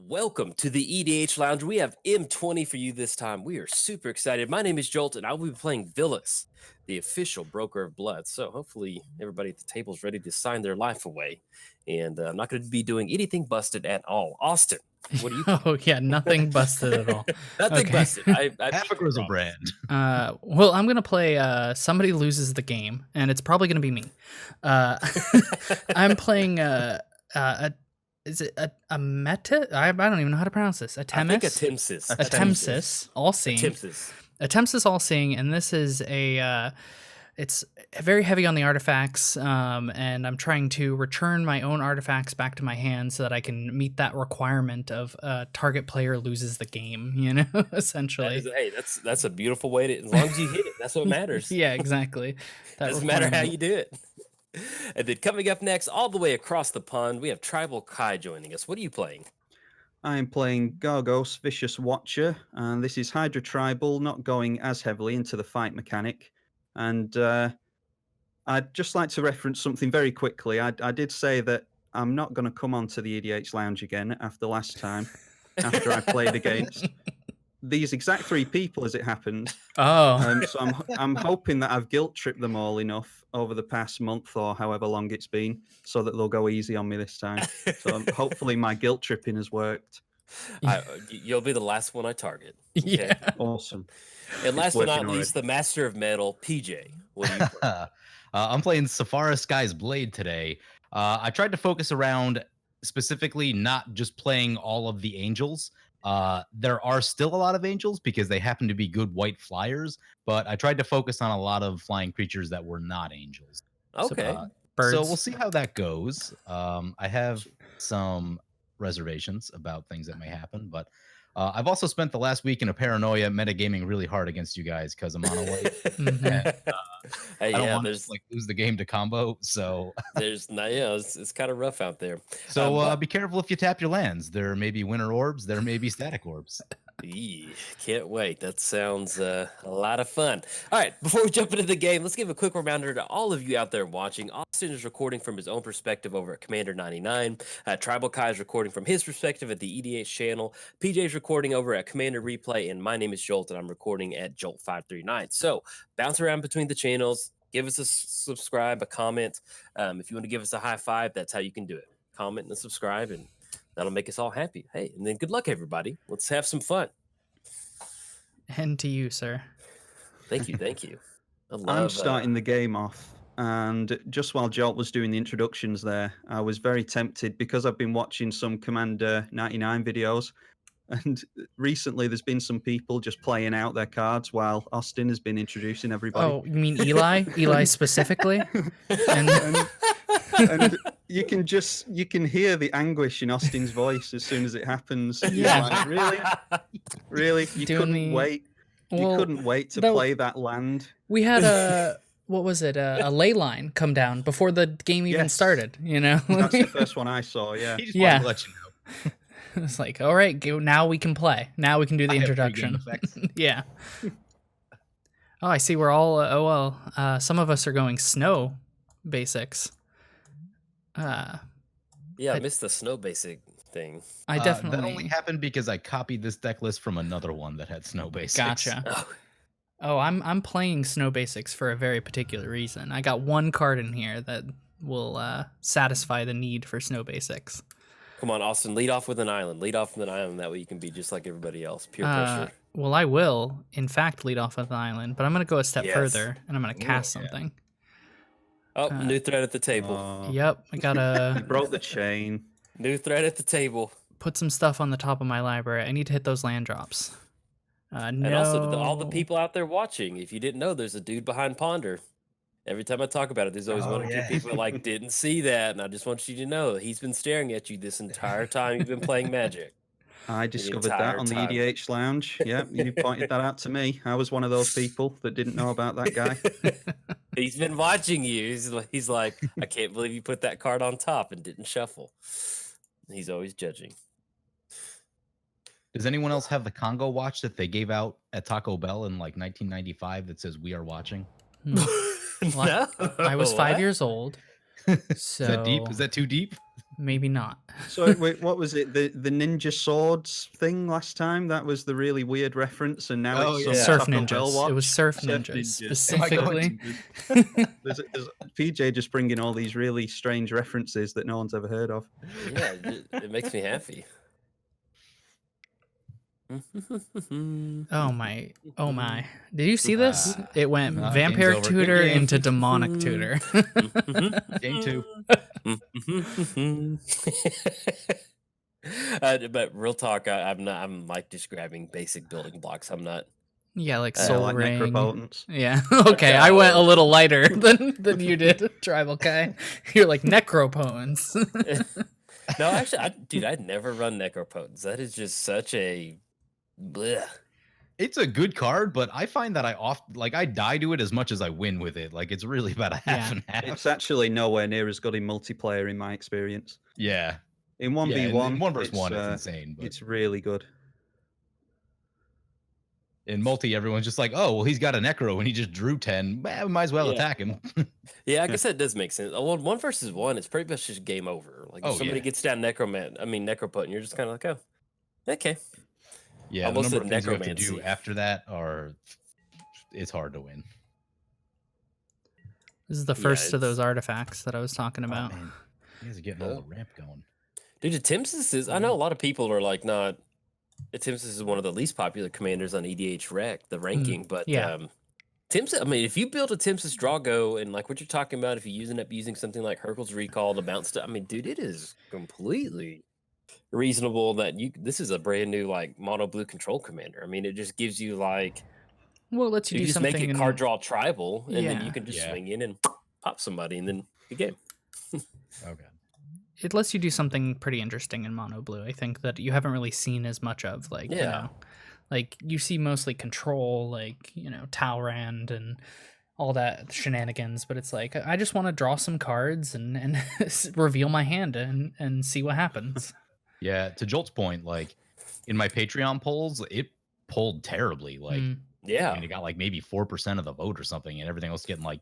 Welcome to the EDH Lounge. We have M20 for you this time. We are super excited. My name is Jolt, and I will be playing Vilis, the official broker of blood. So hopefully everybody at the table is ready to sign their life away. And I'm not going to be doing anything busted at all. Austin, what do you? Oh yeah, nothing busted at all. Nothing Okay. busted. I Half a grizzle brand. Well, I'm gonna play. Somebody loses the game, and it's probably gonna be me. I'm playing. Is it a meta? I don't even know how to pronounce this. I think Atemsis. Atemsis. Atemsis, all seeing. Atemsis, all seeing, and this is a. It's very heavy on the artifacts, and I'm trying to return my own artifacts back to my hand so that I can meet that requirement of target player loses the game, you know, essentially. That's a beautiful way to, as long as you hit it, that's what matters. Yeah, exactly. Doesn't matter how you do it. And then coming up next, all the way across the pond, we have Tribal Kai joining us. What are you playing? I'm playing Gargos, Vicious Watcher, and this is Hydra Tribal, not going as heavily into the fight mechanic. And I'd just like to reference something very quickly. I did say that I'm not going to come onto the EDH Lounge again after last time, after I played against these exact three people, as it happens. Oh, So I'm hoping that I've guilt tripped them all enough over the past month or however long it's been, so that they'll go easy on me this time. So hopefully my guilt tripping has worked. You'll be the last one I target. Okay? yeah. Awesome. And last but not working least, the Master of Metal, PJ. What are you playing? I'm playing Sephara Sky's Blade today. I tried to focus around specifically not just playing all of the angels. There are still a lot of angels because they happen to be good white flyers, but I tried to focus on a lot of flying creatures that were not angels. Okay. Birds. So we'll see how that goes. I have some reservations about things that may happen, but I've also spent the last week in a paranoia metagaming really hard against you guys because I'm on a white. Mhm. I don't want there's to lose the game to combo, so it's kind of rough out there. be careful if you tap your lands. There may be winter orbs, there may be static orbs. Can't wait. That sounds a lot of fun. All right, before we jump into the game, let's give a quick reminder to all of you out there watching. Austin is recording from his own perspective over at Commander99. Tribal Kai is recording from his perspective at the EDH channel. PJ is recording over at Commander Replay, and my name is Jolt, and I'm recording at Jolt539. So bounce around between the channels. Give us a subscribe, a comment. If you want to give us a high five, that's how you can do it. Comment and subscribe, and that'll make us all happy. Hey, and then good luck, everybody. Let's have some fun. And to you, sir. Thank you, thank you. I'm starting the game off, and just while Jolt was doing the introductions there, I was very tempted because I've been watching some Commander 99 videos, and recently there's been some people just playing out their cards while Austin has been introducing everybody. Oh, you mean Eli? Eli specifically? And you can hear the anguish in Austin's voice as soon as it happens. He's Yeah. like, really, you couldn't wait. You couldn't wait to play that land. We had a what was it? A ley line come down before the game even started. You know, That's the first one I saw. Yeah. He just wanted to let you know. It's like, all right, now we can play. Now we can do the introduction. Yeah. Oh, I see. We're all. Some of us are going snow basics. I missed the snow basic thing. I definitely. That only happened because I copied this deck list from another one that had snow basics. Gotcha. Oh, I'm playing snow basics for a very particular reason. I got one card in here that will satisfy the need for snow basics. Come on, Austin, lead off with an island. Lead off with an island. That way you can be just like everybody else. Pure pressure. Well, I will, in fact, lead off with an island, but I'm going to go a step further, and I'm going to cast something. Oh, new threat at the table. Yep, I got to... You broke the chain. New threat at the table. Put some stuff on the top of my library. I need to hit those land drops. And also, all the people out there watching, if you didn't know, there's a dude behind Ponder. Every time I talk about it, there's always one or two people like, didn't see that, and I just want you to know he's been staring at you this entire time you've been playing Magic. I discovered that on the EDH Lounge. Yeah, you pointed that out to me. I was one of those people that didn't know about that guy. He's been watching you. He's like, I can't believe you put that card on top and didn't shuffle. He's always judging. Does anyone else have the Congo watch that they gave out at Taco Bell in like 1995 that says "We are watching"? No. I was 5 years old. So... Is that deep? Is that too deep? Maybe not. So wait, what was it? The ninja swords thing last time? That was the really weird reference, and now Oh, it's some yeah. Surf Taco Bell ninjas. watch. It was surf Surf ninjas ninjas. Am I going specifically. There's PJ just bringing all these really strange references that no one's ever heard of. Yeah, it makes me happy. Oh my! Oh my! Did you see this? It went game's vampire over. Good tutor game. into demonic tutor. Game 2. But real talk, I'm not. I'm like just grabbing basic building blocks. I'm not. Yeah, like Yeah, soul like ring. necropotence. Yeah. Okay, I went a No. little lighter than you did, Tribal Kai. You're like necropotence. No, actually, dude, I'd never run necropotence. That is just such a. Bleh. It's a good card, but I find that I die to it as much as I win with it. Like it's really about a half Yeah. and half. It's actually nowhere near as good in multiplayer in my experience. Yeah. In Yeah, 1v1, in 1v1 it's insane, but it's really good. in multi, everyone's just like, oh, well, he's got a necro and he just drew 10. Well, we might as well Yeah. attack him. Yeah, I guess that does make sense. Well, 1v1, it's pretty much just game over. Like if Oh, somebody yeah. gets down necropotent, you're just kind of like, oh, okay. Yeah, Almost the number a of things you have to necromancy. do after that it's hard to win. This is the Yeah, first of those it's- artifacts that I was talking about. Oh, man. You guys are getting all the ramp going. Dude, Atemsis is. I know a lot of people are like not. Atemsis is one of the least popular commanders on EDH Rec, the ranking. But yeah. Atemsis, I mean, if you build Atemsis Drago and like what you're talking about, if you end up using something like Hercule's Recall to bounce stuff, I mean, dude, it is completely reasonable that this is a brand new like mono blue control commander. I mean, it just gives you like. Well, it lets you You do just something make it in- card draw tribal, and then Yeah. you can just Yeah. swing in and pop somebody, and then good game. Okay. It lets you do something pretty interesting in mono blue. I think that you haven't really seen as much of. Like, you Yeah. know, like you see mostly control, like, you know, Talrand and all that shenanigans, but it's like I just want to draw some cards and reveal my hand and see what happens. Yeah, to Jolt's point, like in my Patreon polls, it pulled terribly. Like I Yeah. mean, it got like maybe 4% of the vote or something, and everything else getting like,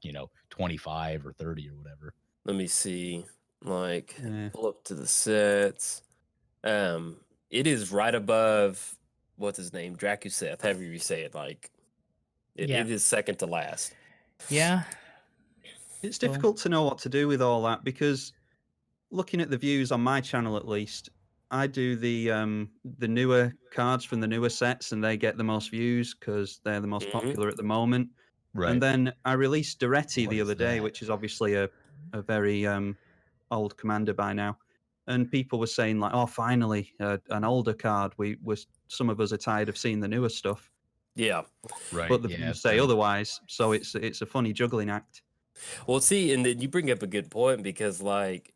25 or 30 or whatever. Let me see. Like Yeah. pull up to the sets. It is right above what's his name, Dracuseth. However you say it, like Yeah. it is second to last. Yeah. It's difficult to know what to do with all that because looking at the views on my channel, at least, I do the newer cards from the newer sets, and they get the most views because they're the most popular at the moment. Right. And then I released Duretti What the is other day, that? which is obviously a very old commander by now. And people were saying like, "Oh, finally, an older card." Some of us are tired of seeing the newer stuff, Yeah. Right. but the yeah, views it's say true. otherwise. So it's a funny juggling act. Well, see, and then you bring up a good point because like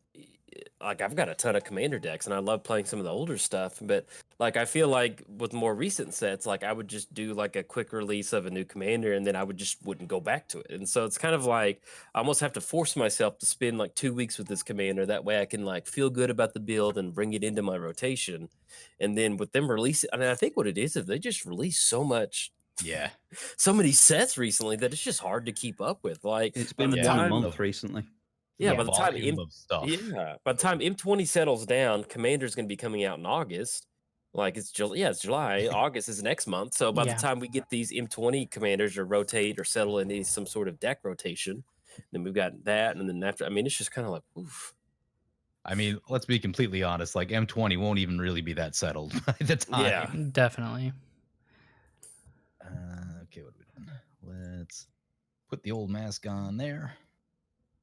I've got a ton of commander decks and I love playing some of the older stuff, but like I feel like with more recent sets, like I would just do like a quick release of a new commander and then I wouldn't go back to it. And so it's kind of like I almost have to force myself to spend like 2 weeks with this commander. That way I can like feel good about the build and bring it into my rotation. And then with them releasing, I mean, I think what it is they just release so many sets recently that it's just hard to keep up with. Like It's by been the one a time- month recently. Yeah, Yeah. by the time Volume of stuff. by the time M20 settles down, Commander's going to be coming out in August. Like it's July. August is next month. So by Yeah. the time we get these M20 commanders or rotate or settle into some sort of deck rotation, then we've got that, and then after, I mean, it's just kind of like, oof. I mean, let's be completely honest. Like M20 won't even really be that settled by the time. Yeah. Definitely. Okay, what are we doing? Let's put the old mask on there.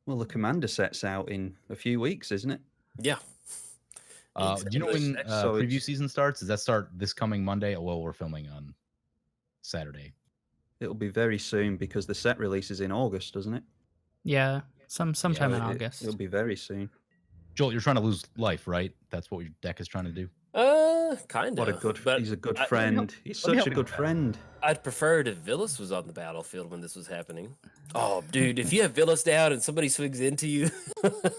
Well, the commander set's out in a few weeks, isn't it? Yeah. Do you know when So preview it's- season starts? Does that start this coming Monday? Oh, well, we're filming on Saturday. It'll be very soon because the set releases in August, doesn't it? Yeah. Sometime in It- August. It'll be very soon. Jolt, you're trying to lose life, right? That's what your deck is trying to do. Kind What a of. good. He's a good I- friend. He's let me such help a you good with that. friend. I'd prefer it if Vilis was on the battlefield when this was happening. Oh, dude, if you have Vilis down and somebody swings into you.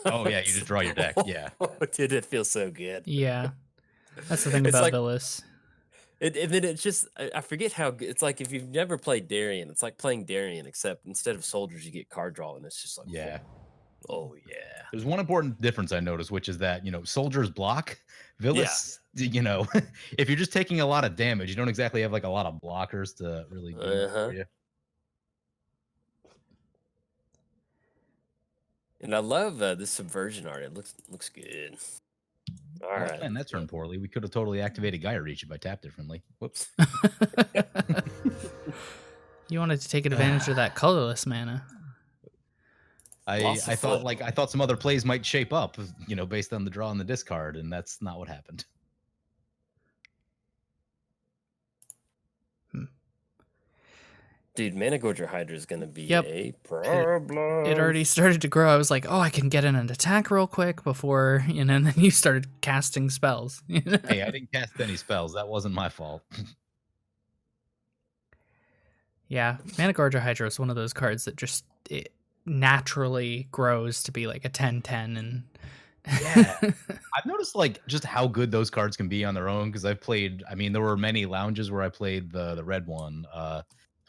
Oh, yeah, you just draw your deck. Yeah. Dude, it feels so good. Yeah. That's the thing It's about like- Vilis. And then it's just, I forget how it's like if you've never played Darien, it's like playing Darien, except instead of soldiers, you get card draw, and it's just like, Yeah. Oh yeah. There's one important difference I noticed, which is that, soldiers block. Vilis, if you're just taking a lot of damage, you don't exactly have like a lot of blockers to really do much for you. And I love this subversion art. It looks good. All right. Man, that turned poorly. We could have totally activated Gaia Reach if I tapped differently. Whoops. You wanted to take advantage of that colorless mana. I thought some other plays might shape up, based on the draw and the discard, and that's not what happened. Dude, Mana Gorger Hydra is going to be a problem. It already started to grow. I was like, oh, I can get in an attack real quick before, and then you started casting spells. Hey, I didn't cast any spells. That wasn't my fault. Yeah, Mana Gorger Hydra is one of those cards that just naturally grows to be like a 10/10, and yeah, I've noticed just how good those cards can be on their own, because I've played. I mean, there were many lounges where I played the red one,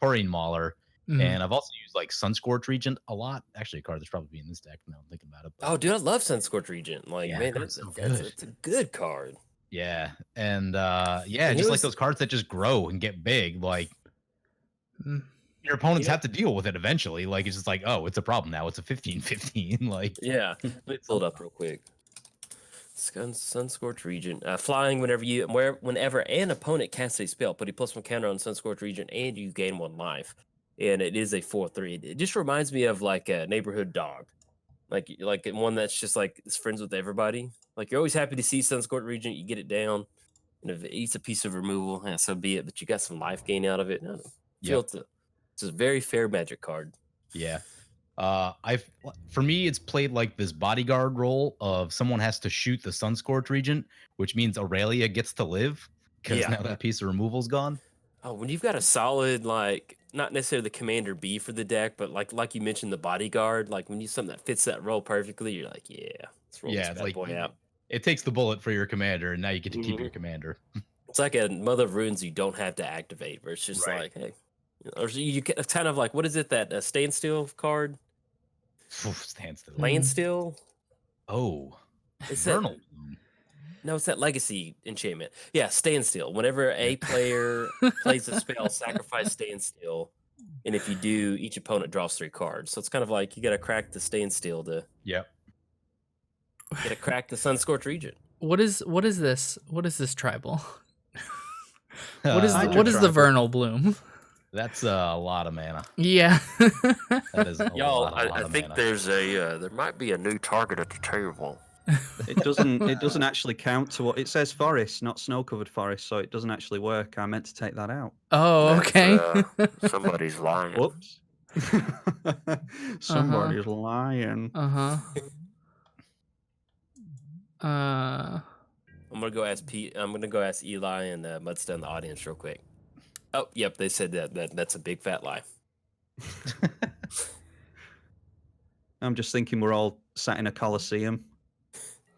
Taurine Mauler, and I've also used Sunscorch Regent a lot. Actually, a card that's probably in this deck now I'm thinking about it. Oh, dude, I love Sunscorch Regent. That's a good card. Yeah, and just like those cards that just grow and get big, your opponents have to deal with it eventually. It's just oh, it's a problem now. It's a 15/15. Yeah, let's hold up real quick. Sunscorch Regent. Flying whenever an opponent casts a spell, put a +1 counter on Sunscorch Regent, and you gain 1 life. And it is a 4/3. It just reminds me of a neighborhood dog, like one that's just is friends with everybody. You're always happy to see Sunscorch Regent. You get it down, and if it eats a piece of removal, so be it. But you got some life gain out of it. It's a very fair Magic card. Yeah. For me, it's played like this bodyguard role of someone has to shoot the Sunscorch Regent, which means Aurelia gets to live because now that piece of removal's gone. Oh, when you've got a solid, not necessarily the commander B for the deck, but like you mentioned, the bodyguard, when you something that fits that role perfectly, you're like, let's roll this bad boy out. It takes the bullet for your commander, and now you get to keep your commander. It's like a Mother of Runes you don't have to activate, where it's just hey. Or you get kind of what is it, that standstill card? Standstill. Landstill? Oh. It's Vernal. No, it's that legacy enchantment. Yeah, standstill. Whenever a player plays a spell, sacrifice standstill. And if you do, each opponent draws 3 cards. So it's kind of you got to crack the standstill to get to crack the Sunscorch Regent. What is this? What is this tribal? What is the Vernal Bloom? That's a lot of mana. Yeah. That is Y'all, I think mana. There might be a new target at the table. It doesn't actually count to what it says. Forest, not snow-covered forest, so it doesn't actually work. I meant to take that out. Oh, okay. Somebody's lying. Whoops. Somebody's lying. I'm gonna go ask Pete. I'm gonna go ask Eli and Mudsta in the audience real quick. Oh, yep, they said that's a big fat lie. I'm just thinking we're all sat in a coliseum.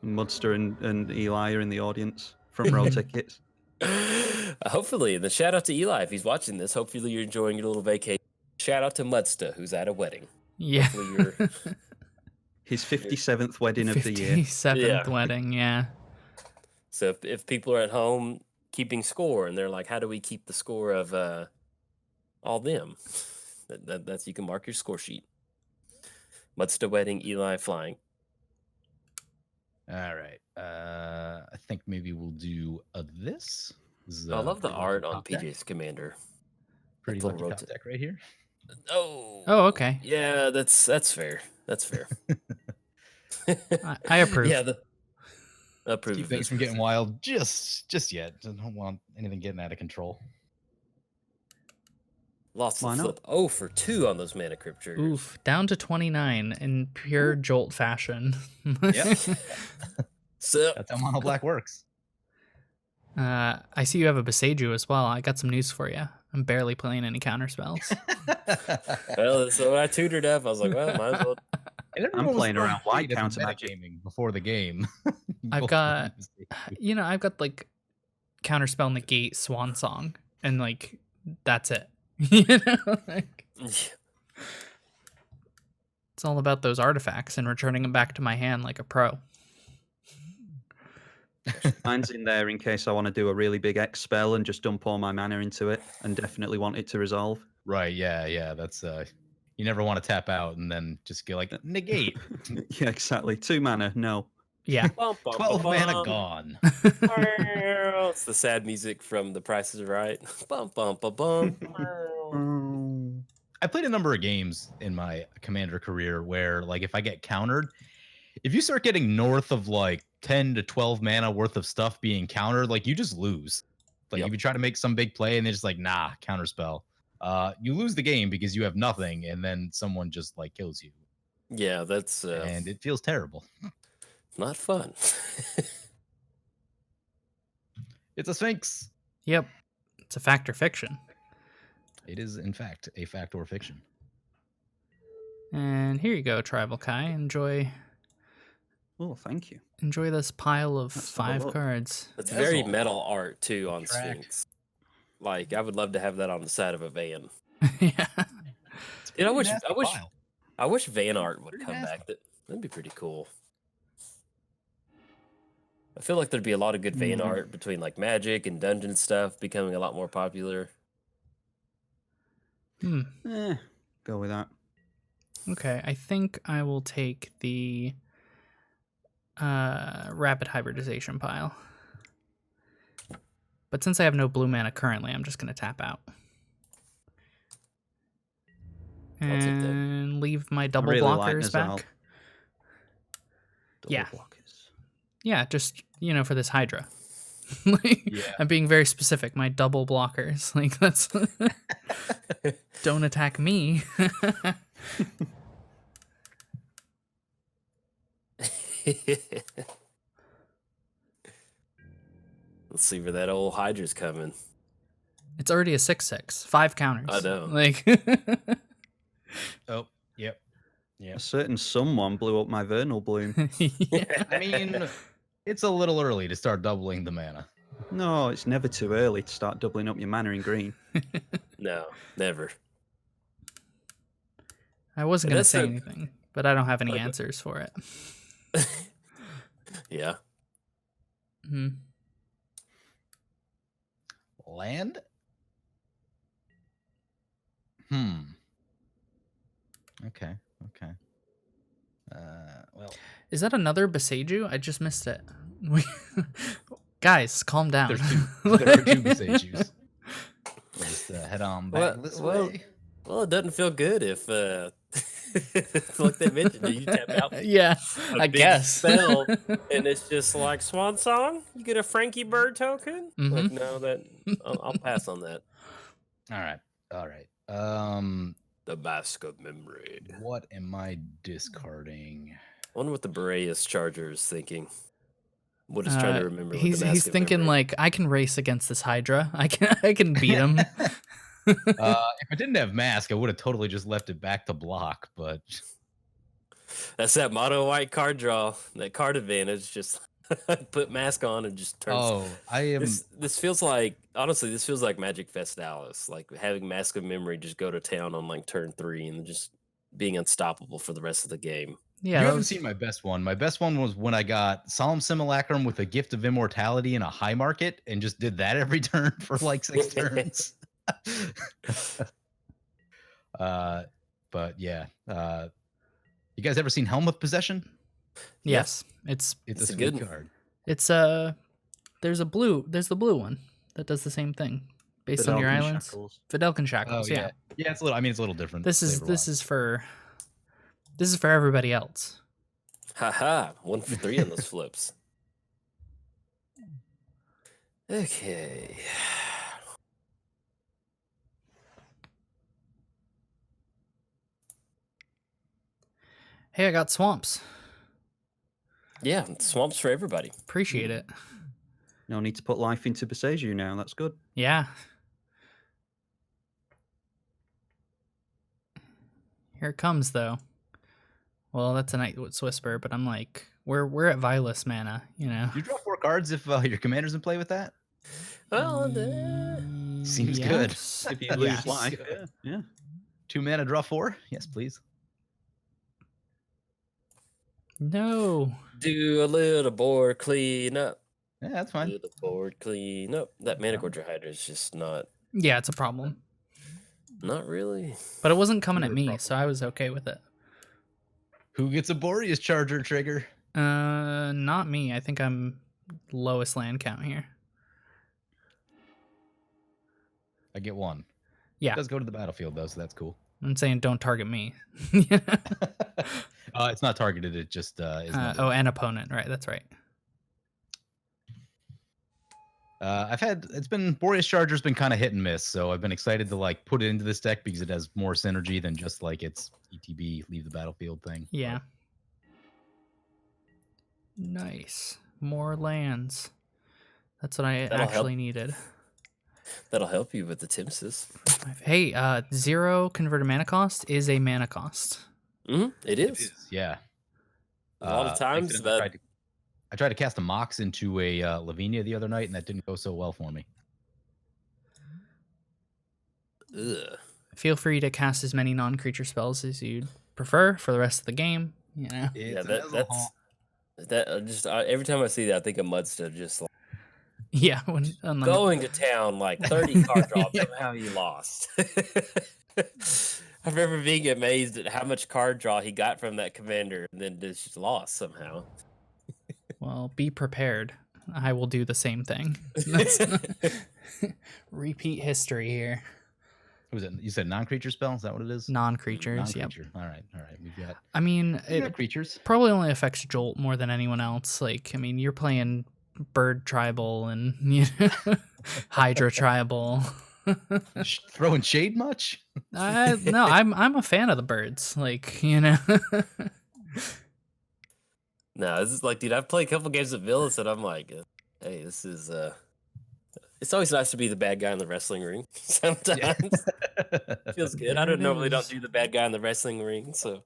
Mudster and Eli are in the audience. Front row tickets. Hopefully, and the shout out to Eli if he's watching this. Hopefully, you're enjoying your little vacation. Shout out to Mudsta, who's at a wedding. Yeah. Hopefully you're... His 57th wedding of the year. 57th wedding, yeah. So if people are at home keeping score and they're like, how do we keep the score of all them? That's you can mark your score sheet. Mudsta wedding, Eli flying. All right. I think maybe we'll do this. I love the art on PJ's commander. Pretty lucky top deck right here. Oh, okay. Yeah, that's fair. That's fair. I approve. Yeah, approve. Keep things from getting wild just yet. I don't want anything getting out of control. Lost the flip. Oh, for 2 on those Mana Crypt. Oof, down to 29 in pure Jolt fashion. Yep. So that's how Mono Black works. I see you have a Beseju as well. I got some news for you. I'm barely playing any counter spells. Well, so when I tutored up, I was like, well, might as well. I'm playing around white counter magic gaming before the game. I've got counter spell negate Swan Song, and that's it. It's all about those artifacts and returning them back to my hand like a pro. Mine's in there in case I want to do a really big X spell and just dump all my mana into it and definitely want it to resolve. Right, yeah. That's you never want to tap out and then just go like negate. Yeah, exactly. 2 mana, no. Yeah. 12 mana gone. It's the sad music from The Price is Right. Bum, bum, bum, bum. I played a number of games in my Commander career where, like, if I get countered, if you start getting north of like 10 to 12 mana worth of stuff being countered, like, you just lose. Like, if you try to make some big play and they're just like, nah, counterspell, you lose the game because you have nothing, and then someone just like kills you. Yeah, that's and it feels terrible. Not fun. It's a Sphinx. Yep. It's a fact or fiction. It is, in fact, a fact or fiction. And here you go, Tribal Kai. Enjoy. Oh, thank you. Enjoy this pile of Let's 5 cards. It's very metal art too on Sphinx. Like, I would love to have that on the side of a van. Yeah. You know, I wish van art would come back. That'd be pretty cool. I feel like there'd be a lot of good van art between like Magic and Dungeon stuff becoming a lot more popular. Go with that. Okay, I think I will take the rapid hybridization pile. But since I have no blue mana currently, I'm just going to tap out. And leave my double blockers back. Double blockers. Yeah, just, you know, for this Hydra. I'm being very specific. My double blockers. Like, that's... Don't attack me. Let's see where that old Hydra's coming. It's already a 6/6. 5 counters. I know. Like... Oh, yep. A certain someone blew up my Vernal Bloom. Yeah. I mean, it's a little early to start doubling the mana. No, it's never too early to start doubling up your mana in green. No, never. I wasn't going to say anything, but I don't have any answers for it. Yeah. Land? Okay. Well, is that another Beseiju? I just missed it. Guys, calm down. There are 2 Besejus. Just head on back this way. Well, it doesn't feel good if, like they mentioned, you tap out. Yeah, I guess. Spell, and it's just like Swan Song. You get a Frankie Bird token. Like, no, I'll pass on that. All right. The Mask of Memory. What am I discarding? I wonder what the Boreas Charger is thinking. What is trying to remember? He's thinking like, I can race against this Hydra. I can beat him. If I didn't have Mask, I would have totally just left it back to block. But that's that mono white card draw. That card advantage. Just put Mask on and just turn. Oh, I am. This feels like, honestly, this feels like Magic Festalis. Like having Mask of Memory just go to town on like turn 3 and just being unstoppable for the rest of the game. Yeah, you haven't seen my best one. My best one was when I got Solemn Simulacrum with a Gift of Immortality in a high market and just did that every turn for like 6 turns. But yeah, you guys ever seen Helm of Possession? Yes, it's a good card. It's there's the blue one that does the same thing based on your islands. Fidelkin Shackles. Oh, yeah, it's a little. I mean, it's a little different. This is for everybody else. Haha, 1 for 3 on those flips. Okay. Hey, I got swamps. Yeah, swamps for everybody. Appreciate it. No need to put life into Beseiju now. That's good. Yeah. Here it comes, though. Well, that's a Night's Whisper, but I'm like, we're at Vilis mana, you know. You draw 4 cards if your commander's in play with that. Well, seems good. If you lose life, yeah. 2 mana, draw 4. Yes, please. No. Do a little board cleanup. Yeah, that's fine. Do the board cleanup. That Mana Gorger Hydra is just not Yeah, it's a problem. not really. But it wasn't coming at Sure, me, problem. so I was okay with it. Who gets a Boreas Charger trigger? Not me. I think I'm lowest land count here. I get one. Yeah. It does go to the battlefield though, so that's cool. I'm saying don't target me. It's not targeted. It just is. Oh, an opponent. Right. That's right. Boreas Charger's been kind of hit and miss, so I've been excited to like put it into this deck because it has more synergy than just like its ETB leave the battlefield thing. Yeah. Nice. More lands. That's what I actually needed. That'll help you with the Atemsis. Hey, 0 converted mana cost is a mana cost. It is. Yeah. A lot of times that I tried to cast a Mox into a Lavinia the other night, and that didn't go so well for me. Ugh. Feel free to cast as many non-creature spells as you'd prefer for the rest of the game. You know. Yeah, every time I see that, I think of Mudstead just like Yeah, going to town like 30 card draw. Somehow he lost. I remember being amazed at how much card draw he got from that commander, and then just lost somehow. Well, be prepared. I will do the same thing. Repeat history here. Was it? You said non-creature spell? Is that what it is? Non-creatures. Non-creature. Yep. All right. We've got. I mean, it creatures probably only affects Jolt more than anyone else. Like, I mean, you're playing Bird Tribal and Hydra Tribal. Throwing shade much? No, I'm a fan of the birds. Like, you know. No, this is like, dude, I've played a couple games of Vilis, and I'm like, hey, this is it's always nice to be the bad guy in the wrestling ring. Sometimes feels good. I normally don't do the bad guy in the wrestling ring, so.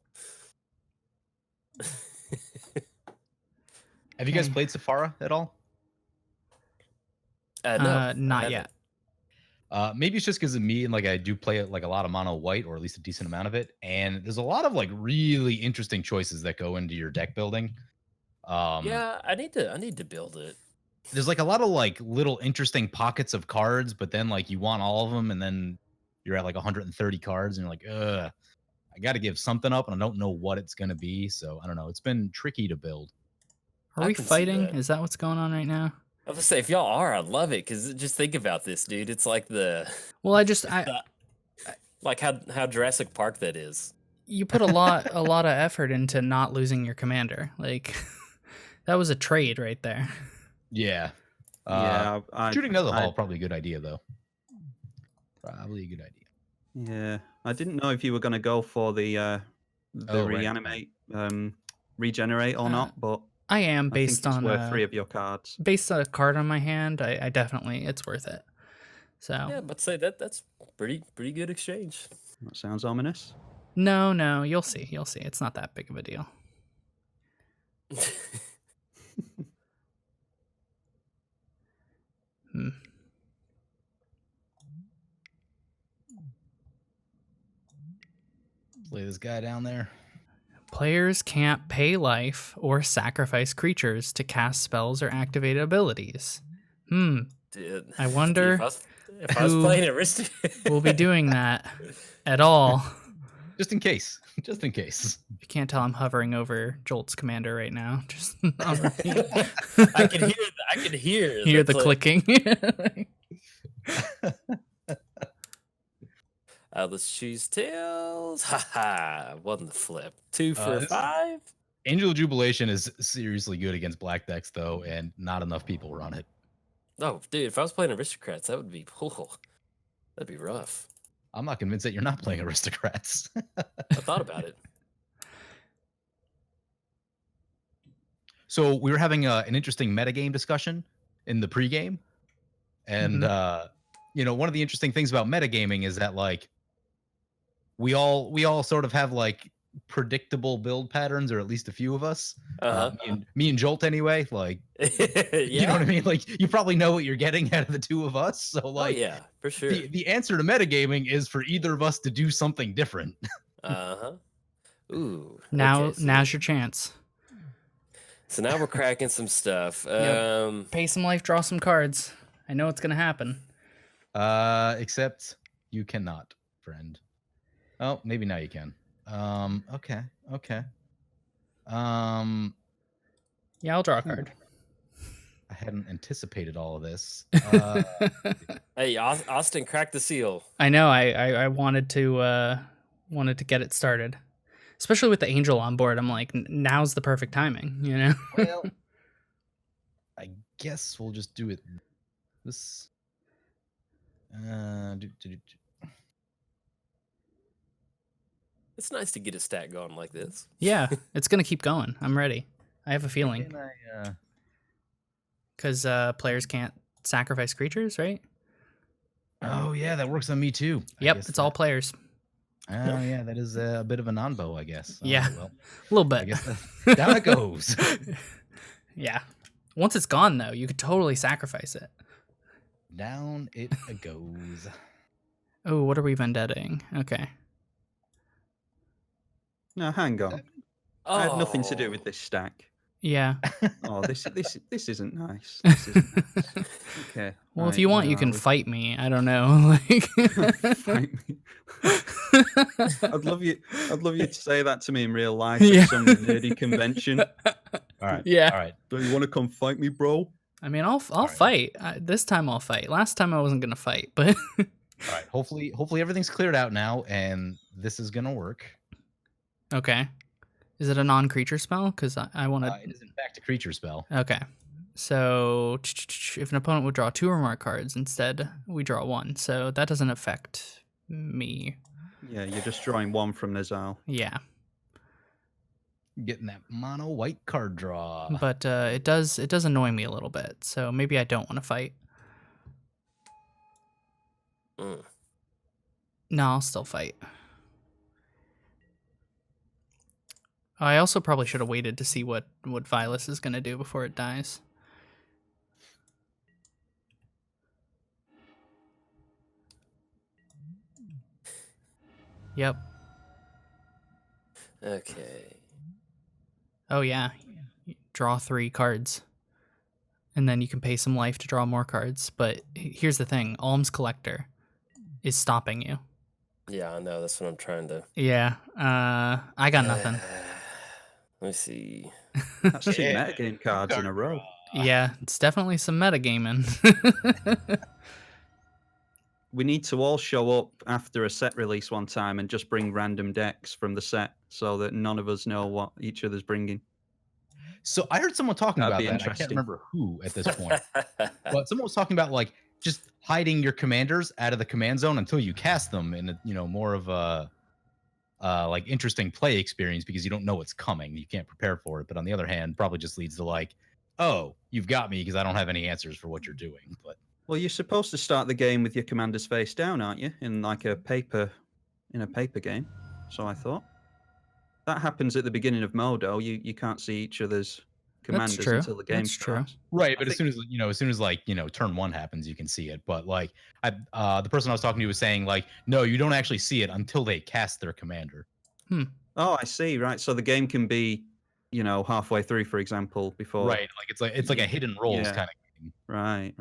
Have you guys played Sephara at all? No, not yet. Maybe it's just because of me, and like I do play like a lot of mono white, or at least a decent amount of it. And there's a lot of like really interesting choices that go into your deck building. Yeah, I need to build it. There's like a lot of like little interesting pockets of cards, but then like you want all of them, and then you're at like 130 cards, and you're like, I got to give something up, and I don't know what it's gonna be. So I don't know. It's been tricky to build. Are we fighting? Is that what's going on right now? I was gonna say, if y'all are, I'd love it, because just think about this, dude. It's like like how Jurassic Park that is. You put a lot of effort into not losing your commander. Like that was a trade right there. Yeah. Shooting another hall probably a good idea though. Probably a good idea. Yeah, I didn't know if you were going to go for the reanimate, regenerate or not, but I am based on worth 3 of your cards. Based on a card on my hand, I definitely it's worth it. So yeah, but say that's pretty good exchange. That sounds ominous. No, you'll see. It's not that big of a deal. Lay this guy down there. Players can't pay life or sacrifice creatures to cast spells or activate abilities. Dude, I wonder if I was playing Aristocrat. We'll be doing that at all. Just in case. Just in case. You can't tell I'm hovering over Jolt's commander right now. Just I can hear the clicking. Let's choose tails. Haha, won the flip. 2 for 5. Angel Jubilation is seriously good against black decks though, and not enough people run it. Oh, dude, if I was playing Aristocrats, that would be that'd be rough. I'm not convinced that you're not playing Aristocrats. I thought about it. So we were having an interesting metagame discussion in the pregame, and one of the interesting things about metagaming is that like we all sort of have like predictable build patterns, or at least a few of us. Me and Jolt anyway. Like, you know what I mean? Like, you probably know what you're getting out of the two of us. So like, yeah, for sure. The answer to metagaming is for either of us to do something different. Ooh. Now's your chance. So now we're cracking some stuff. Yep. Pay some life, draw some cards. I know it's gonna happen. Except you cannot, friend. Oh, maybe now you can. Okay. Yeah, I'll draw a card. I hadn't anticipated all of this. Hey, Austin, crack the seal. I know. I wanted to get it started, especially with the angel on board. I'm like, now's the perfect timing, you know. Well, I guess we'll just do it. This. It's nice to get a stack going like this. Yeah, it's gonna keep going. I'm ready. I have a feeling. Because players can't sacrifice creatures, right? Oh yeah, that works on me too. Yep, it's all players. Oh yeah, that is a bit of a non-bow, I guess. Yeah, well, a little bit. I guess down it goes. Yeah. Once it's gone, though, you could totally sacrifice it. Down it goes. Oh, what are we vendettaing? Okay. No, hang on. I had nothing to do with this stack. Yeah. Oh, this isn't nice. This isn't nice. Okay. Well, if you want, you can fight me. I don't know. Like fight me. I'd love you to say that to me in real life at some nerdy convention. All right. Yeah. All right. Do you want to come fight me, bro? I mean, I'll fight. This time I'll fight. Last time I wasn't gonna fight, but all right. Hopefully everything's cleared out now, and this is gonna work. Okay. Is it a non-creature spell? Because I want to. It is in fact a creature spell. Okay. So if an opponent would draw 2 or more cards, instead we draw 1. So that doesn't affect me. Yeah, you're just drawing 1 from Nazal. Yeah. Getting that mono white card draw. But it does annoy me a little bit. So maybe I don't want to fight. No, I'll still fight. I also probably should have waited to see what Vilis is going to do before it dies. Yep. Okay. Oh, yeah. You draw 3 cards. And then you can pay some life to draw more cards. But here's the thing. Alms Collector is stopping you. Yeah, I know. That's what I'm trying to... Yeah. I got nothing. Let me see. That's 2 metagame cards in a row. Yeah, it's definitely some metagaming. We need to all show up after a set release one time and just bring random decks from the set so that none of us know what each other's bringing. So I heard someone talking about that. I can't Interesting. remember who at this point. But someone was talking about like just hiding your commanders out of the command zone until you cast them in a, more of a like interesting play experience because you don't know what's coming. You can't prepare for it. But on the other hand, probably just leads to like, oh, you've got me because I don't have any answers for what you're doing. But well, you're supposed to start the game with your commanders face down, aren't you? In like a paper game. So I thought that happens at the beginning of Modo. You can't see each other's commanders until the game starts. Right, but as soon as like turn 1 happens, you can see it. But like the person I was talking to was saying like, no, you don't actually see it until they cast their commander. Oh, I see. Right, so the game can be, halfway through, for example, before. Right, like it's like a hidden roles kind of game. Right.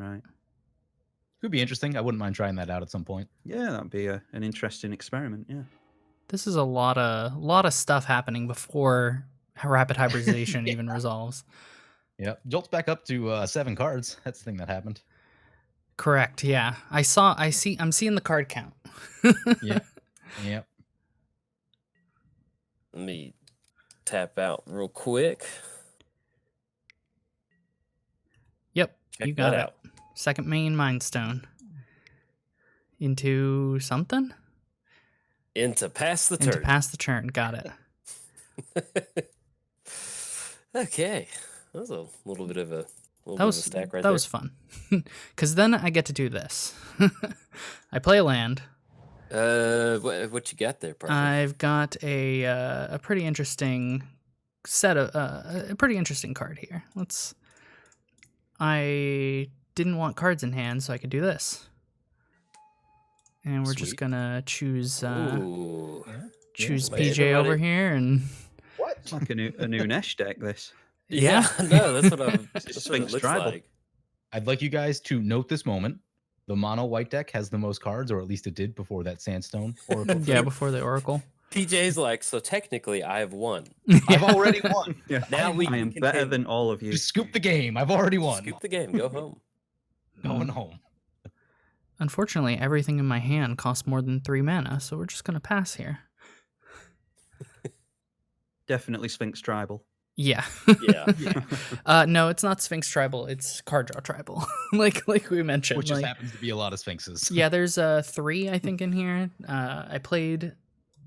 Could be interesting. I wouldn't mind trying that out at some point. Yeah, that'd be an interesting experiment. Yeah. This is a lot of stuff happening before rapid hybridization even resolves. Yeah, Jolt's back up to 7 cards. That's the thing that happened. Correct. Yeah, I'm seeing the card count. Yep. Let me tap out real quick. Yep, Check you got that it. out. Second main Mind Stone. Into something? Into pass the turn. Into pass the turn. Got it. Okay. That was a little bit of a stack right there. That was fun. Because then I get to do this. I play a land. What you got there, partner? I've got a pretty interesting set of a pretty interesting card here. I didn't want cards in hand, so I could do this. And we're just gonna choose Ooh. choose Yeah, PJ over here and It's like a new Nesh deck. This. Yeah, no, that's what I'm. This is That's what it Sphinx looks Tribal. like. I'd like you guys to note this moment. The mono white deck has the most cards, or at least it did before that Sandstone Oracle. Yeah, before the Oracle. PJ's like, so technically, I have won. I've already won. Yeah. Now we I am can better continue. than all of you. Just scoop the game. I've already won. Scoop the game. Go home. Going home. Unfortunately, everything in my hand costs more than 3 mana, so we're just gonna pass here. Definitely Sphinx Tribal. Yeah. Yeah. No, it's not Sphinx Tribal. It's Card Draw Tribal. like we mentioned. Which just like, happens to be a lot of Sphinxes. yeah, there's 3 I think in here. I played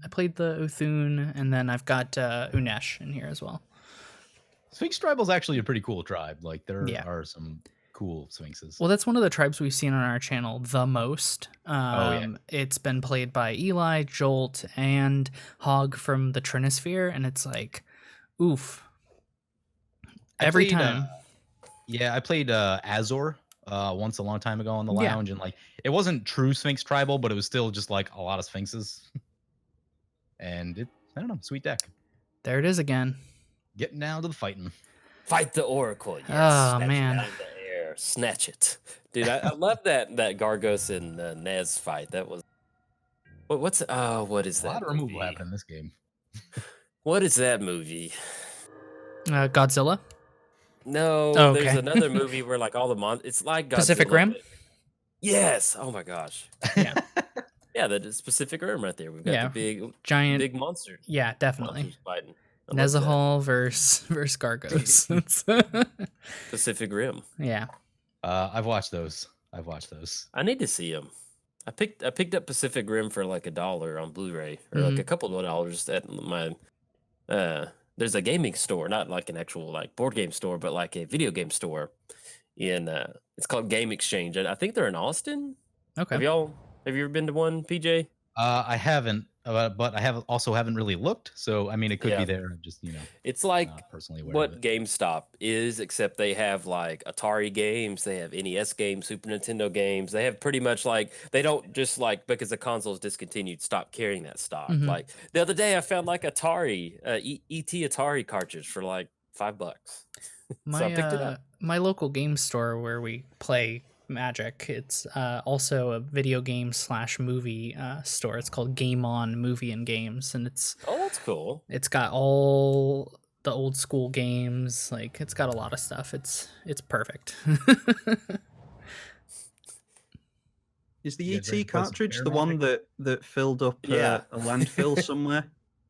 the Uthun, and then I've got Unesh in here as well. Sphinx Tribal's actually a pretty cool tribe. Like there Yeah. are some cool Sphinxes. Well, that's one of the tribes we've seen on our channel the most. Yeah. It's been played by Eli, Jolt, and Hog from the Trinisphere, and it's like, oof. Every time. I played Azor once a long time ago on the Yeah. lounge, and like it wasn't true Sphinx Tribal, but it was still just like a lot of Sphinxes. And I don't know, sweet deck. There it is again. Getting down to the fighting. Fight the Oracle. Yes. Oh, Snatch man. It out of the air. Snatch it, dude. I love that Gargos and Nez fight. That was. What is A lot that? of removal movie? happened in this game. What is that movie? Godzilla. No, Oh, there's okay. another movie where like all the it's like Godzilla, Pacific Rim? but- Yes. Oh my gosh. Yeah. Yeah, that is Pacific Rim right there. We've got Yeah. the Giant. big monster. Yeah, definitely. Monsters fighting. I love that. Nezahal versus Gargos. Pacific Rim. Yeah. I've watched those. I need to see them. I picked up Pacific Rim for like $1 on Blu-ray, or like a couple of dollars at my. There's a gaming store, not like an actual like board game store, but like a video game store. In it's called Game Exchange, and I think they're in Austin. Okay. Have you ever been to one, PJ? I haven't, but I haven't really looked. So I mean, it could be there. I'm just It's like not personally aware what of it. GameStop is, except they have like Atari games, they have NES games, Super Nintendo games. They have pretty much like they don't just like because the console's discontinued stop carrying that stock. Mhm. Like the other day, I found like Atari ET Atari cartridge for like $5. So I picked it up. My local game store where we play Magic, it's also a video game / movie store. It's called Game On Movie and Games, and it's That's cool. It's got all the old school games. Like it's got a lot of stuff. It's perfect. Is the Yeah, ET very close to cartridge fair the one that filled up Yeah. a landfill somewhere?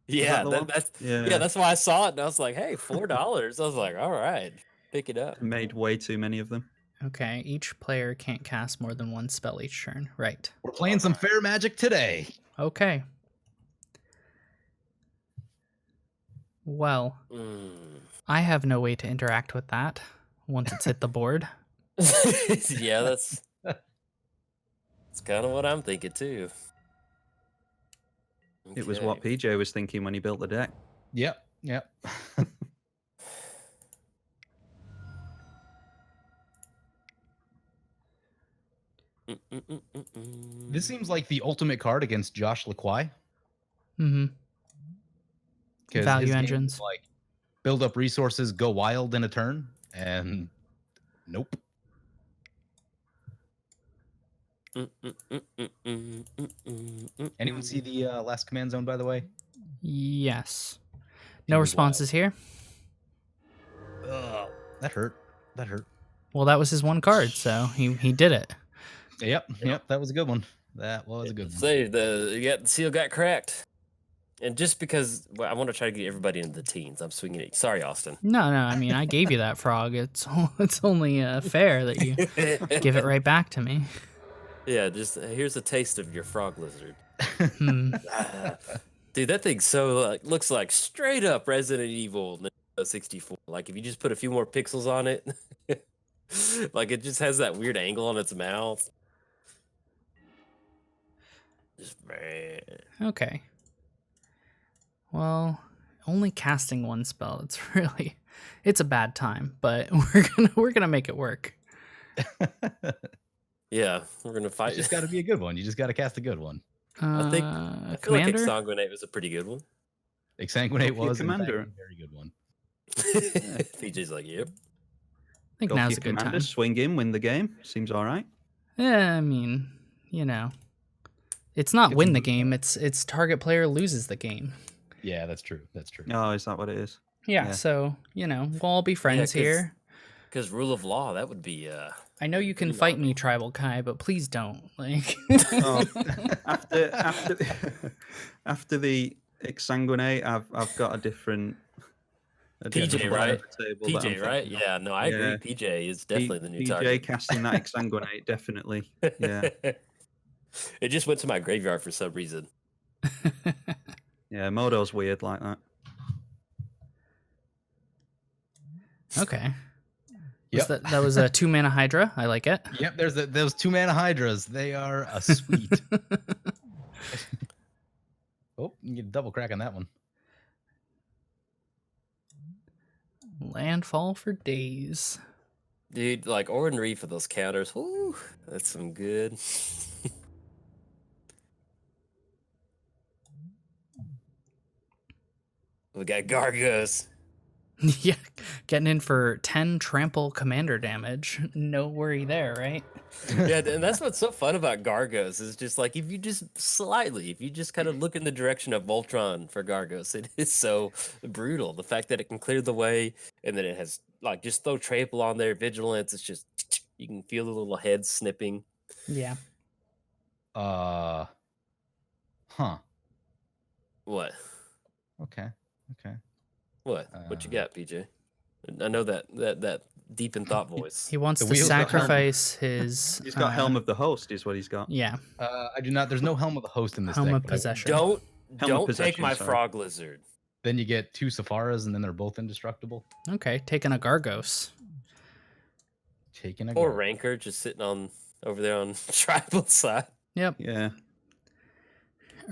Yeah, the one? that's why I saw it and I was like, hey, $4. I was like, all right, pick it up. Made way too many of them. Okay, each player can't cast more than 1 spell each turn. Right. We're playing some fair magic today. Okay. Well, I have no way to interact with that once it's hit the board. Yeah, that's kind of what I'm thinking too. It was what Okay. PJ was thinking when he built the deck. Yep. This seems like the ultimate card against Josh LeQuai. Mm-hmm. 'Cause Value his game engines. is like build up resources, go wild in a turn, and nope. Anyone see the last command zone, by the way? Yes. He No was responses here. Ugh, that hurt. Well, that was his one card, so he did it. Yep, that was a good one. That was a good one. Say the seal got cracked, and just because I want to try to get everybody into the teens, I'm swinging it. Sorry, Austin. No, I mean, I gave you that frog. It's only fair that you give it right back to me. Yeah, just here's a taste of your frog lizard. Hmm. Dude, that thing looks like straight up Resident Evil 64. Like if you just put a few more pixels on it, like it just has that weird angle on its mouth. Just man. Okay. Well, only casting 1 spell. It's a bad time, but we're gonna make it work. Yeah, we're gonna fight. It's just got to be a good one. You just got to cast a good one. I feel like Commander. Exsanguinate was a pretty good one. Exsanguinate Hope your was in fact, commander. a very good one. PJ PJ's like, yep. I think Go for now's your a good commander, time. swing in, win the game. Seems all right. Yeah, I mean, you know, it's not Get win some the good- game. It's target player loses the game. Yeah, that's true. That's true. Oh, is that what it is? Yeah, Yeah. so you know, we'll all be friends here. Because rule of law, that would be. I know you can pretty fight gnarly. me, Tribal Kai, but please don't. Like, Oh, after the exsanguinate, I've got a different PJ, plan right? at the table that I'm PJ, right? thinking of. Yeah, no, I Yeah. agree. PJ is definitely the new PJ target. casting that exsanguinate, definitely. Yeah, It just went to my graveyard for some reason. yeah. Modo's weird like that. okay. Yep. That was a 2-mana Hydra. I like it. Yep, there's those 2-mana Hydras. They are a sweet. Oh, you get a double crack on that one. Landfall for days. Dude, like Orin Reef for those counters. Whoo, that's some good. We got Gargos. Yeah, getting in for 10 trample commander damage. No worry there, right? Yeah, and that's what's so fun about Gargos is just like if you just kind of look in the direction of Voltron for Gargos, it is so brutal. The fact that it can clear the way and that it has like just throw trample on there, vigilance. It's just you can feel the little heads snipping. Yeah. Huh. What? Okay. Okay. What? What you got, PJ? I know that deep in thought voice. He wants The to wheels got helm. sacrifice his. He's got Helm of the Host, is what he's got. Yeah, I do not. There's no Helm of the Host in this Helm deck. of but I- Possession. Don't Helm of take Possession, my sorry. frog lizard. Then you get 2 Sepharas, and then they're both indestructible. Okay, taking a Gargos. Taking a Or guard. Ranker just sitting on over there on tribal side. Yep. Yeah.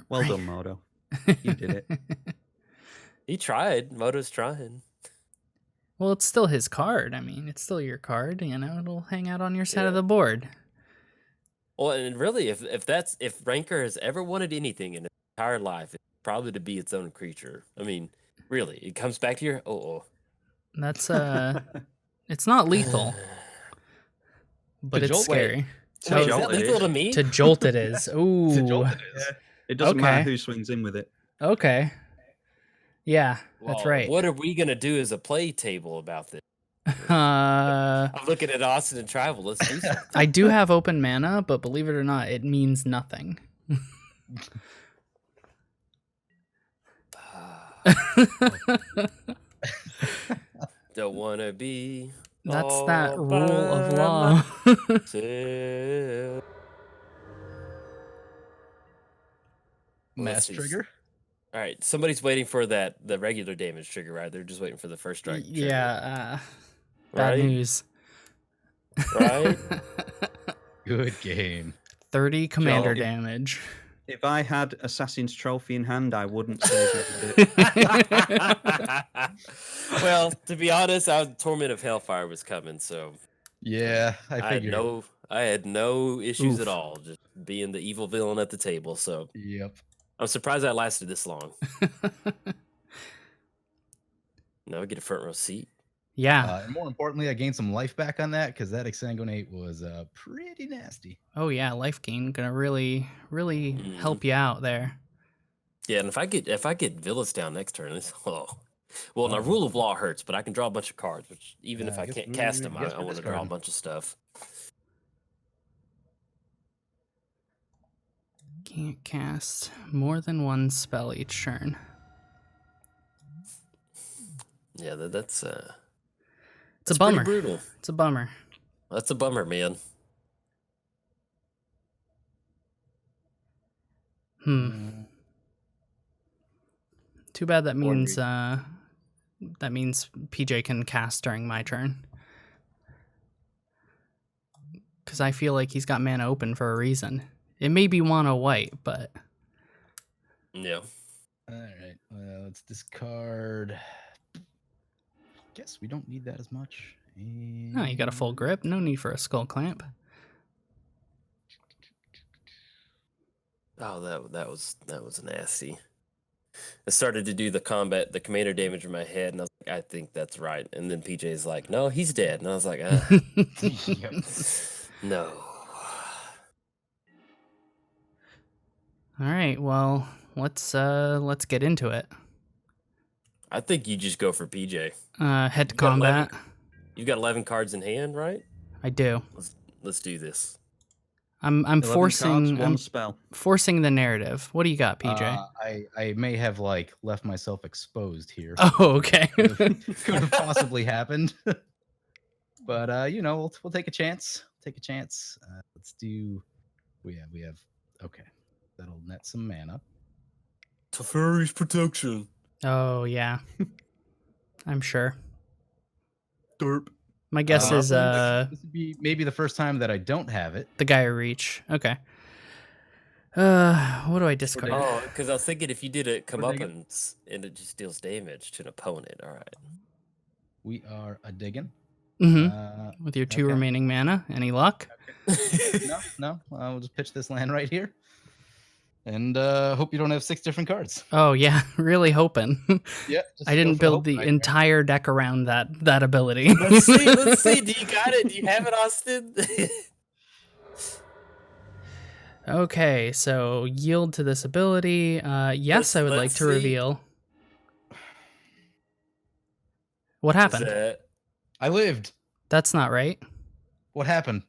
Well done, Modo. You did it. He tried. Moto's trying. Well, it's still his card. I mean, it's still your card. You know, it'll hang out on your side of Yeah. the board. Well, and really, if Ranker has ever wanted anything in its entire life, it's probably to be its own creature. I mean, really, it comes back to your That's it's not lethal, but To it's Jolt? scary. To Wait, is Jolt that it lethal is. to me? To Jolt it is. Ooh. To Jolt it is. It doesn't matter Okay. who swings in with it. Okay. Yeah, that's Well, right. What are we gonna do as a play table about this? Uh, I'm looking at Austin and Tribal. Let's do something. I do have open mana, but believe it or not, it means nothing. Don't wanna be. That's that all rule of by law. myself. Let's Mass see. trigger. All right, somebody's waiting for the regular damage trigger, right? They're just waiting for the first strike. Trigger, Yeah, bad right? news. Right? Good game. 30 commander Joel. damage. If I had Assassin's Trophy in hand, I wouldn't save it. Well, to be honest, Torment of Hellfire was coming, so Yeah, I I had figured. I had no issues Oof. at all, just being the evil villain at the table. So Yep. I'm surprised that lasted this long. Now we get a front row seat. Yeah. And more importantly, I gained some life back on that because that exsanguinate was pretty nasty. Oh yeah, life gain gonna really Mhm. help you out there. Yeah, and if I get Vilis down next turn, it's well, now rule of law hurts, but I can draw a bunch of cards, which even if Yeah, I I guess can't cast them, I we're want to draw a discarding. bunch of stuff. Can't cast more than one spell each turn. Yeah, that's It's that's a bummer. pretty brutal. It's a bummer. That's a bummer, man. Too bad that means Ornery. PJ can cast during my turn. Because I feel like he's got mana open for a reason. It may be mono white, but Yeah. All right. Let's discard. Guess we don't need that as much. no, you got a full grip. No need for a skull clamp. Oh, that was nasty. I started to do the commander damage in my head, and I was I think that's right. And then PJ's like, no, he's dead. And I was like, Yep. no. All right, well, let's get into it. I think you just go for PJ. Head to You got 11 combat. You've got 11 cards in hand, right? I do. Let's do this. I'm 11 forcing cards, one spell. forcing the narrative. What do you got, PJ? I may have like left myself exposed here. Oh, okay. Could have possibly happened. But you know, we'll take a chance. Take a chance. Let's do. We have. Okay, that'll net some mana. Teferi's protection. Oh yeah, I'm sure. Derp. My guess is this would be maybe the first time that I don't have it. the Gaia Reach. Okay. What do I discard? Oh, because I was thinking if you did it come We're up digging. and it just deals damage to an opponent. All right. We are a digging. Mm-hmm. With your 2 okay. remaining mana, any luck? No. We'll just pitch this land right here, and hope you don't have 6 different cards. Oh yeah, really hoping. Yeah, I didn't build the entire deck around that ability. Let's see. Do you got it? Do you have it, Austin? Okay, so yield to this ability. Yes, I would like let's to see. reveal. What happened? I lived. That's not right. What happened?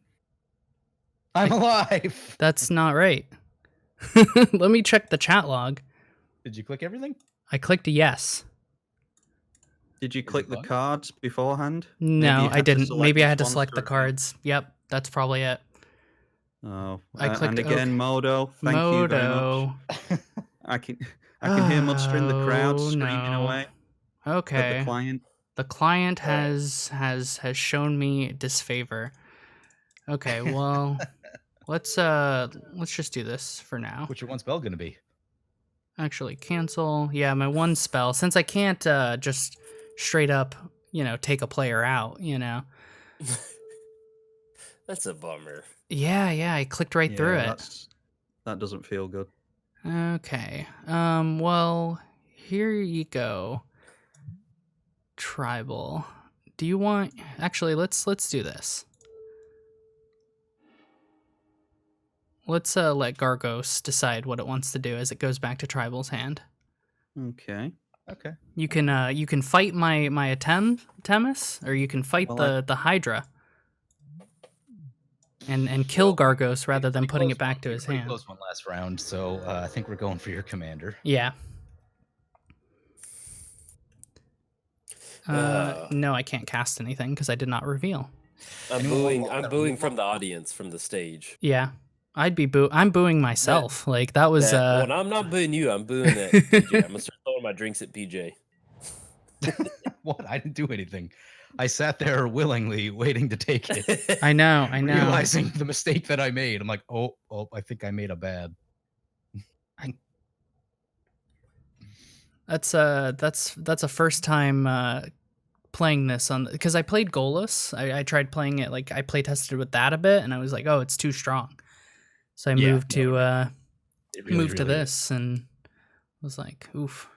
I'm alive. That's not right. Let me check the chat log. Did you click everything? I clicked yes. Did you click the bug? cards beforehand? No, I didn't. Maybe I had to which ones select the reveal? cards. Yep, that's probably it. Oh, I clicked and again, Modo. Thank you very much. I can hear Mudster in the crowd Oh, screaming no. away. Okay. At the client. The client has shown me disfavor. Okay, well, let's just do this for now. What's your one spell gonna be? Actually, cancel. Yeah, my 1 spell. Since I can't just straight up, take a player out, That's a bummer. Yeah, I clicked right through it. That doesn't feel good. Okay. Well, here you go. Tribal. Do you want Actually, let's do this. Let's let Gargos decide what it wants to do as it goes back to Tribal's hand. Okay. Okay. You can fight my Atemsis, or you can fight the Hydra. And kill Gargos rather than putting it back to his hand. Close one last round, so I think we're going for your commander. Yeah. No, I can't cast anything because I did not reveal. I'm booing from the audience, from the stage. Yeah, I'm booing myself. That was. Well, I'm not booing you. I'm booing at PJ. I'm gonna start throwing my drinks at PJ. What? I didn't do anything. I sat there willingly waiting to take it. I know. Realizing the mistake that I made. I'm like, oh, I think I made a bad. That's a first time playing this on, because I played Golas. I tried playing it, I play tested with that a bit, and I was like, oh, it's too strong. So I moved to this and was like, oof.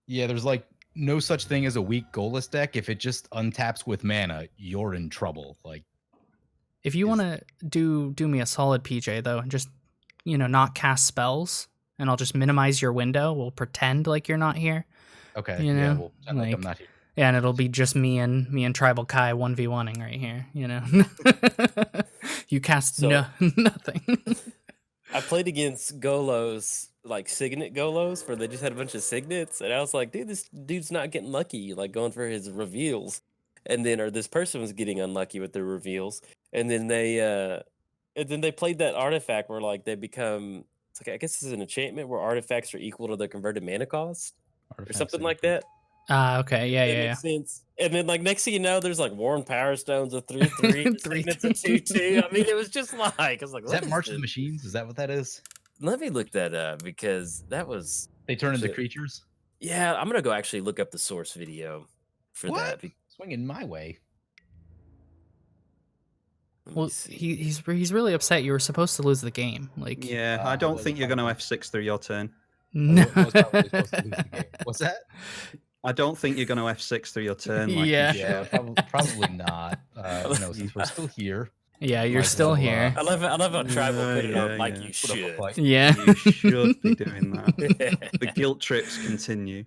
Yeah, there's no such thing as a weak Golas deck. If it just untaps with mana, you're in trouble. If you want to do me a solid, PJ, though, and just not cast spells, and I'll just minimize your window. We'll pretend like you're not here. Okay. Yeah, we'll pretend like I'm not here. Yeah, and it'll be just me and Tribal Kai 1v1ing right here. You cast nothing. I played against Golos, Signet Golos, where they just had a bunch of Signets, and I was like, dude, this dude's not getting lucky, going for his reveals. And then, or this person was getting unlucky with their reveals. And then they played that artifact where they become, I guess it's an enchantment where artifacts are equal to their converted mana cost, or something like that. Okay, yeah. Makes sense. And then, next thing you know, there's Worn Power Stones of 3/3, 3/2. I mean, it was just I was like, is that March of the Machines? Is that what that is? Let me look that up, because that was. They turn into creatures? Yeah, I'm gonna go actually look up the source video for that. Swinging my way. Well, he's really upset. You were supposed to lose the game. Yeah, I don't think you're going to F6 through your turn. No. I was probably supposed to lose the game. What's that? I don't think you're going to F6 through your turn. Like Yeah. you Yeah, should. probably not. Since we're still here. Yeah, you're Might as still well, here. I love how Tribal put it on like yeah. you Put up a should. fight. Yeah. You should be doing that. The guilt trips continue.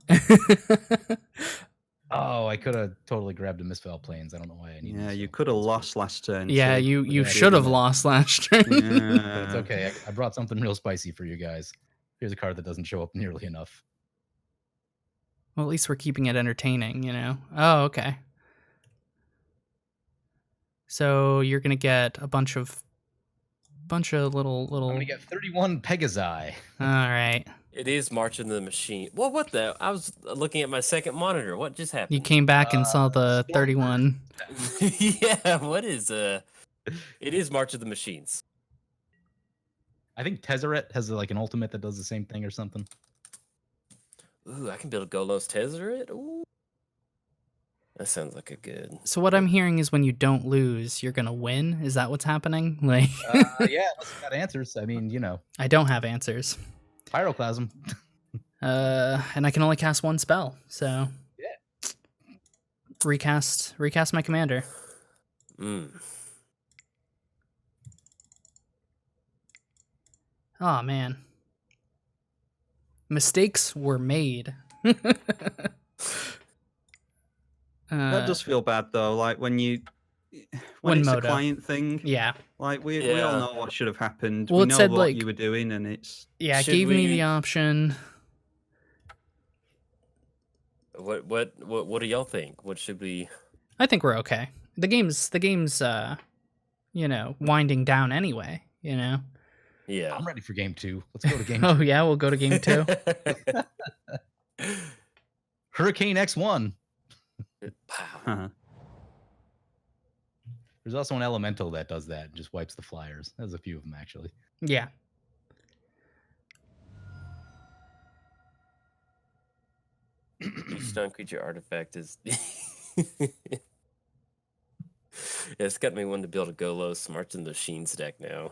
Oh, I could have totally grabbed a Misfell Plains. I don't know why I need. Yeah, you Misfell could have Plains. lost last turn. Yeah, too. you Yeah, should have didn't. lost last turn. But it's Yeah. okay. I brought something real spicy for you guys. Here's a card that doesn't show up nearly enough. Well, at least we're keeping it entertaining, you know. Oh, okay. So you're gonna get a bunch of little. I'm gonna get 31 Pegasi. All right. It is March of the Machine. Well, what the? I was looking at my second monitor. What just happened? You came back and saw the 31. Yeah, what is It is March of the Machines. I think Tezzeret has like an ultimate that does the same thing or something. Ooh, I can build a Golos Tezzeret. Ooh. That sounds like a good. So what I'm hearing is when you don't lose, you're gonna win. Is that what's happening? Like, Yeah, unless you got answers. I mean, I don't have answers. Pyroclasm. And I can only cast one spell. So Yeah. recast my commander. Oh man, mistakes were made. That does feel bad though. Like when it's Moto. a client thing. Yeah. Like we all know what should have happened. Well, we it know said, what like- you were doing, and it's Yeah, it Should gave me we- the option. What do y'all think? What should we? I think we're okay. The game's winding down anyway, you know. Yeah. I'm ready for game 2. Let's go to game 2. Oh yeah, we'll go to game 2. Hurricane X1. Pow. There's also an elemental that does that and just wipes the flyers. There's a few of them actually. Yeah. Each stun creature artifact is. Yeah, it's got me wanting to build a Golos March of the Machines deck now.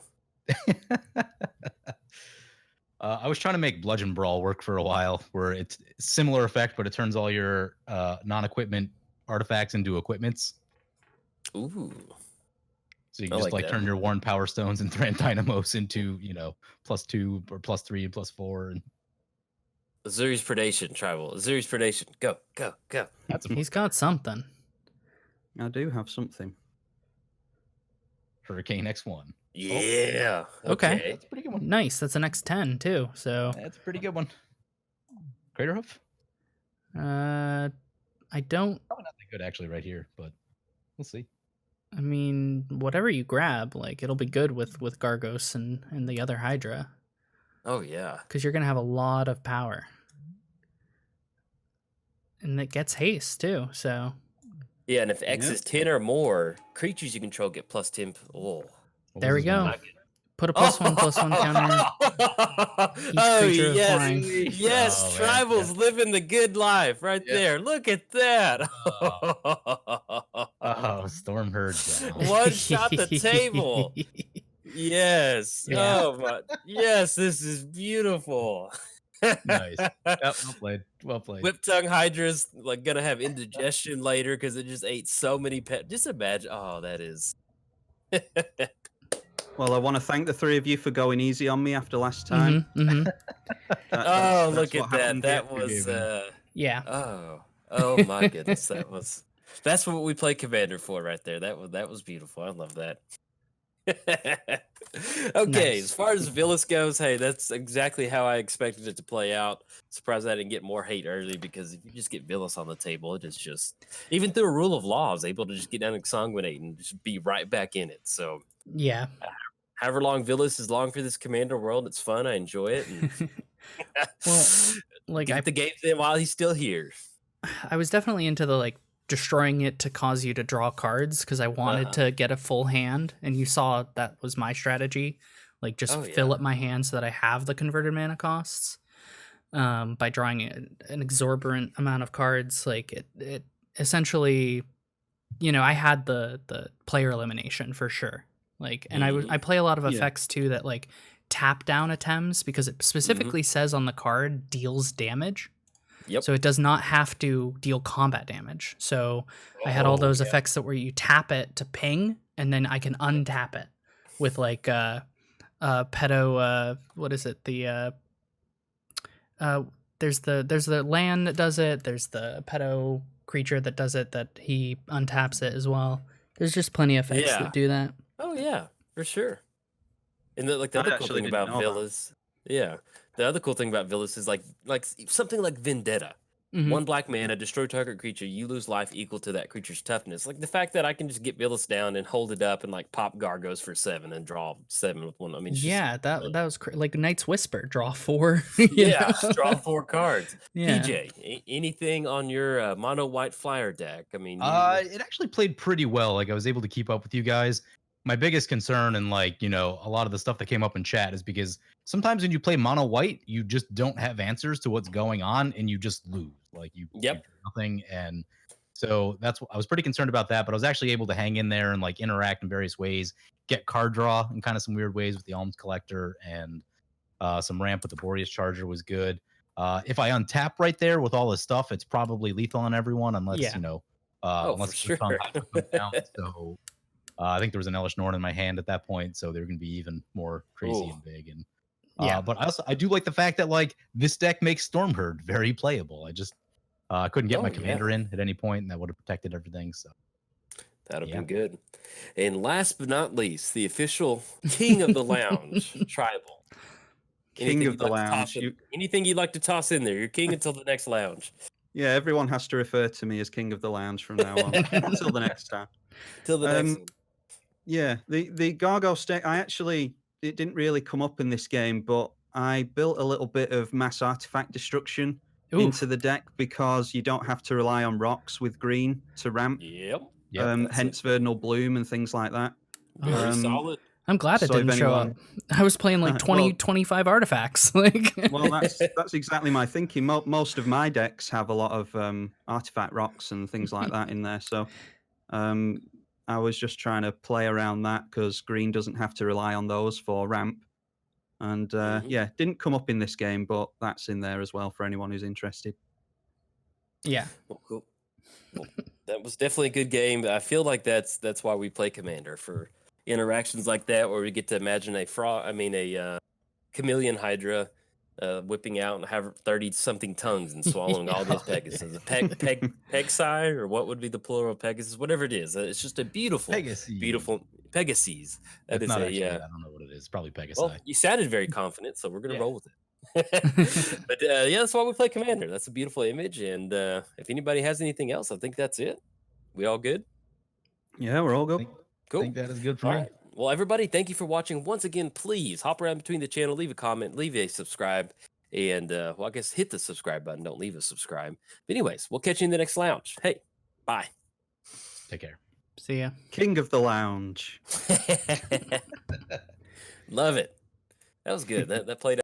I was trying to make Bludgeon Brawl work for a while, where it's similar effect, but it turns all your non-equipment artifacts into equipments. Ooh. So you I can just like like that. turn your Worn Power Stones and Thran Dynamos into, +2 or +3 and +4, and Azuri's Predation, Tribal. Azuri's Predation. Go, go, go. that's a He's got something. I do have something. Hurricane X1. Yeah. Okay. That's a pretty good one. Nice. That's an X10 too. So That's a pretty good one. Craterhoof? I don't. Probably not that good actually right here, but we'll see. I mean, whatever you grab, like it'll be good with Gargos and the other Hydra, Oh yeah. because you're gonna have a lot of power, and it gets haste too. So Yeah, and if X Yeah. is 10 or more, creatures you control get +10. Oh. What there was we his go. name? Put a +1/+1 counter. Oh creature yes, flying. yes, Oh, man, Tribal's living the good life right Yeah. there. Look at that. Oh, Storm Herd down. One shot the table. Yes. Yeah. Oh my. Yes, this is beautiful. Nice. Yep, well played. Well played. Whip tongue Hydra's like gonna have indigestion later because it just ate so many pet. Just imagine. Oh, that is. Well, I want to thank the three of you for going easy on me after last time. Mhm. Oh, look what at that. happened That here. was. Yeah. Oh my goodness. That's what we play Commander for right there. That was beautiful. I love that. Okay, Nice. as far as Vilis goes, hey, that's exactly how I expected it to play out. Surprised I didn't get more hate early, because if you just get Vilis on the table, it is just, even through a rule of law, I was able to just get down and sanguinate and just be right back in it. So Yeah. however long Vilis is long for this Commander world, it's fun. I enjoy it. And Well, like get the games in while he's still here. I was definitely into the like destroying it to cause you to draw cards, because I wanted to get a full hand, and you saw that was my strategy. Like just Oh, fill yeah. up my hand so that I have the converted mana costs. By drawing an exorbitant amount of cards, like it essentially, I had the player elimination for sure. Like, and I play a lot of Yeah. effects too that like tap down Atemsis because it specifically says on the card deals damage. Yep. So it does not have to deal combat damage. So I had all those effects that where you tap it to ping, and then I can untap it with like pedo. What is it? The there's the land that does it. There's the pedo creature that does it, that he untaps it as well. There's just plenty of effects that do that. Oh yeah, for sure. And the other cool thing about Vilis, the other cool thing about Vilis is like something like Vendetta. 1 black mana, destroy target creature, you lose life equal to that creature's toughness. Like the fact that I can just get Vilis down and hold it up and like pop Gargos for 7 and draw 7 with 1. I mean, that was like Knight's Whisper, draw 4. Draw 4 cards. Yeah. PJ, anything on your mono white flyer deck? I mean, it actually played pretty well. Like I was able to keep up with you guys. My biggest concern and like, a lot of the stuff that came up in chat is because sometimes when you play mono white, you just don't have answers to what's going on and you just lose. Like you do nothing. And so I was pretty concerned about that, but I was actually able to hang in there and like interact in various ways, get card draw in kind of some weird ways with the Alms Collector, and some ramp with the Boreas Charger was good. If I untap right there with all this stuff, it's probably lethal on everyone unless, unless for sure. Down. So I think there was an Elish Norn in my hand at that point, so they're going to be even more crazy and big. And but I do like the fact that like this deck makes Stormherd very playable. I just couldn't get my commander in at any point, and that would have protected everything. So that'd have been good. And last but not least, the official king of the lounge, Tribal. King of the lounge. Anything you'd like to toss in there? You're king until the next lounge. Yeah, everyone has to refer to me as king of the lounge from now on until the next time. Till the next one. Yeah, the Gargos deck, it didn't really come up in this game, but I built a little bit of mass artifact destruction into the deck because you don't have to rely on rocks with green to ramp. Yep. Hence Vernal Bloom and things like that. Very solid. I'm glad it didn't show up. I was playing like 25 artifacts. Well, that's exactly my thinking. Most of my decks have a lot of artifact rocks and things like that in there. So I was just trying to play around that because green doesn't have to rely on those for ramp. And didn't come up in this game, but that's in there as well for anyone who's interested. Yeah. Well, cool. Well, that was definitely a good game. I feel like that's why we play Commander, for interactions like that where we get to imagine a chameleon hydra whipping out and have 30-something tongues and swallowing all these Pegasus. A Pegasi, or what would be the plural of Pegasus? Whatever it is. It's just a beautiful Pegasus. That is I don't know what it is. Probably Pegasi. Well, you sounded very confident, so we're going to roll with it. But that's why we play Commander. That's a beautiful image. And if anybody has anything else, I think that's it. We all good? Yeah, we're all good. Cool. I think that is good for me. Right. Well, everybody, thank you for watching. Once again, please hop around between the channel, leave a comment, leave a subscribe, and I guess hit the subscribe button. Don't leave a subscribe. But anyways, we'll catch you in the next lounge. Hey, bye. Take care. See ya. King of the lounge. Love it. That was good. That played